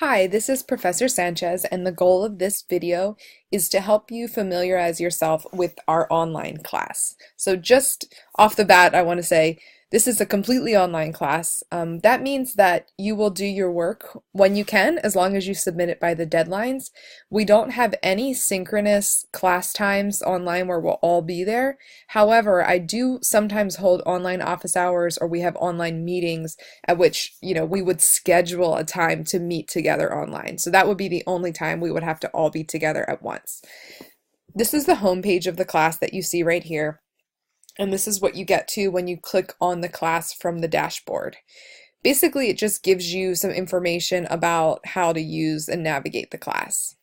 Hi, this is Professor Sanchez, and the goal of this video is to help you familiarize yourself with our online class. So just off the bat, I want to say this is a completely online class. That means that you will do your work when you can, as long as you submit it by the deadlines. We don't have any synchronous class times online where we'll all be there. However, I do sometimes hold online office hours, or we have online meetings at which, we would schedule a time to meet together online. So that would be the only time we would have to all be together at once. This is the home page of the class that you see right here. And this is what you get to when you click on the class from the dashboard. Basically, it just gives you some information about how to use and navigate the class.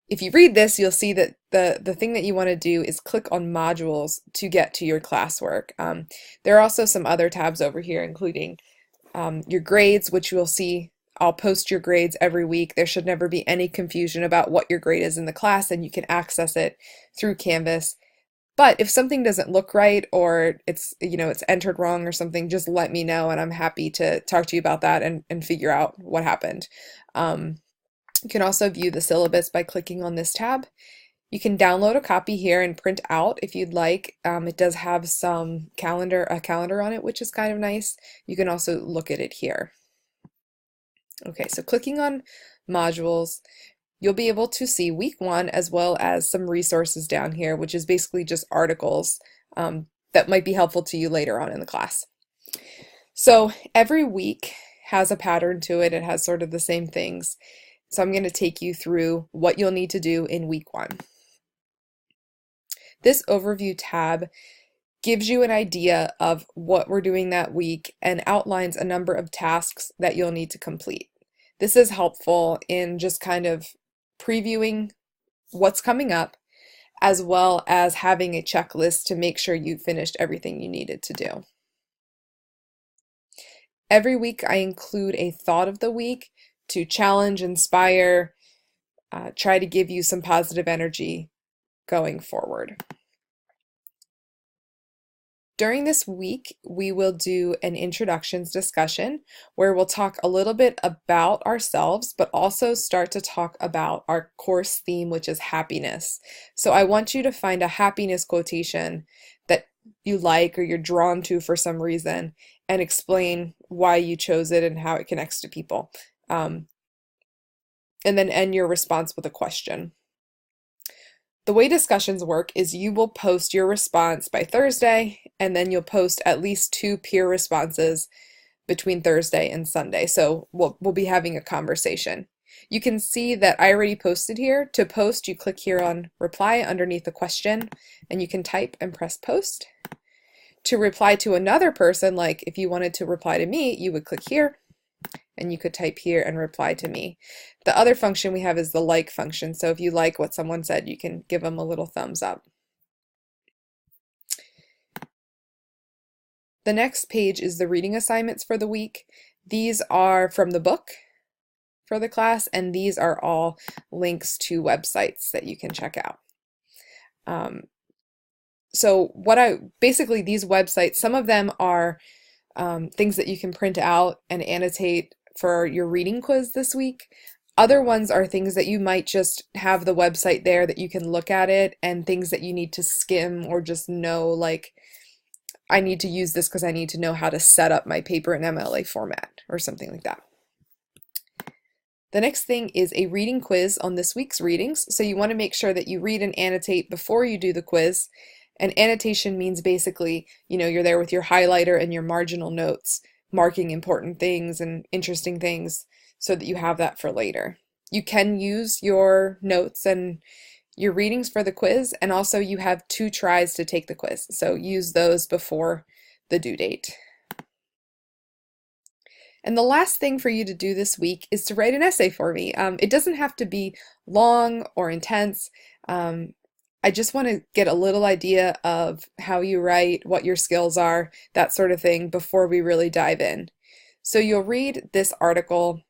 If you read this, you'll see that the thing that you want to do is click on modules to get to your classwork. There are also some other tabs over here, including your grades, which you'll see. I'll post your grades every week. There should never be any confusion about what your grade is in the class, and you can access it through Canvas. But if something doesn't look right, or it's entered wrong or something, just let me know, and I'm happy to talk to you about that and figure out what happened. You can also view the syllabus by clicking on this tab. You can download a copy here and print out if you'd like. It does have a calendar on it, which is kind of nice. You can also look at it here. Okay, so clicking on modules, you'll be able to see week 1 as well as some resources down here, which is basically just articles that might be helpful to you later on in the class. So every week has a pattern to it. It has sort of the same things. So I'm going to take you through what you'll need to do in week 1. This overview tab gives you an idea of what we're doing that week and outlines a number of tasks that you'll need to complete. This is helpful in just kind of previewing what's coming up, as well as having a checklist to make sure you finished everything you needed to do. Every week I include a thought of the week to challenge, inspire, try to give you some positive energy going forward. During this week, we will do an introductions discussion where we'll talk a little bit about ourselves, but also start to talk about our course theme, which is happiness. So I want you to find a happiness quotation that you like or you're drawn to for some reason and explain why you chose it and how it connects to people. And then end your response with a question. The way discussions work is you will post your response by Thursday, and then you'll post at least 2 peer responses between Thursday and Sunday. So we'll be having a conversation. You can see that I already posted here. To post, you click here on reply underneath the question, and you can type and press post. To reply to another person, like if you wanted to reply to me, you would click here, and you could type here and reply to me. The other function we have is the like function. So if you like what someone said, you can give them a little thumbs up. The next page is the reading assignments for the week. These are from the book for the class, and these are all links to websites that you can check out. Basically these websites, some of them are things that you can print out and annotate for your reading quiz this week. Other ones are things that you might just have the website there that you can look at it, and things that you need to skim or just know, like I need to use this because I need to know how to set up my paper in MLA format or something like that. The next thing is a reading quiz on this week's readings. So you want to make sure that you read and annotate before you do the quiz. And annotation means basically, you're there with your highlighter and your marginal notes, marking important things and interesting things so that you have that for later. You can use your notes and your readings for the quiz, and also you have 2 tries to take the quiz. So use those before the due date. And the last thing for you to do this week is to write an essay for me. It doesn't have to be long or intense. I just want to get a little idea of how you write, what your skills are, that sort of thing before we really dive in. So you'll read this article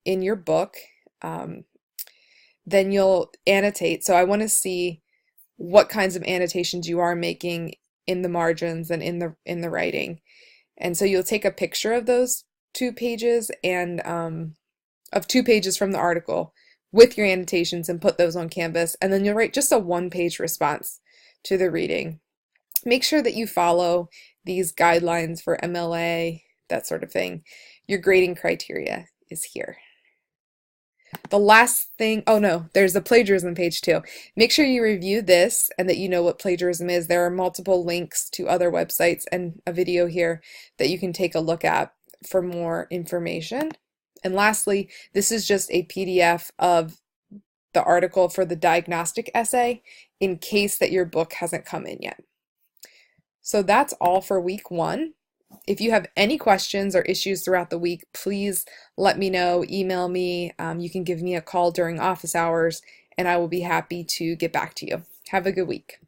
in your book, then you'll annotate. So I want to see what kinds of annotations you are making in the margins and in the writing. And so you'll take a picture of those 2 pages and of 2 pages from the article with your annotations and put those on Canvas, and then you'll write just a 1-page response to the reading. Make sure that you follow these guidelines for MLA, that sort of thing. Your grading criteria is here. The last thing, oh no, there's the plagiarism page too. Make sure you review this and that you know what plagiarism is. There are multiple links to other websites and a video here that you can take a look at for more information. And lastly, this is just a PDF of the article for the diagnostic essay in case that your book hasn't come in yet. So that's all for week 1. If you have any questions or issues throughout the week, please let me know, email me. You can give me a call during office hours, and I will be happy to get back to you. Have a good week.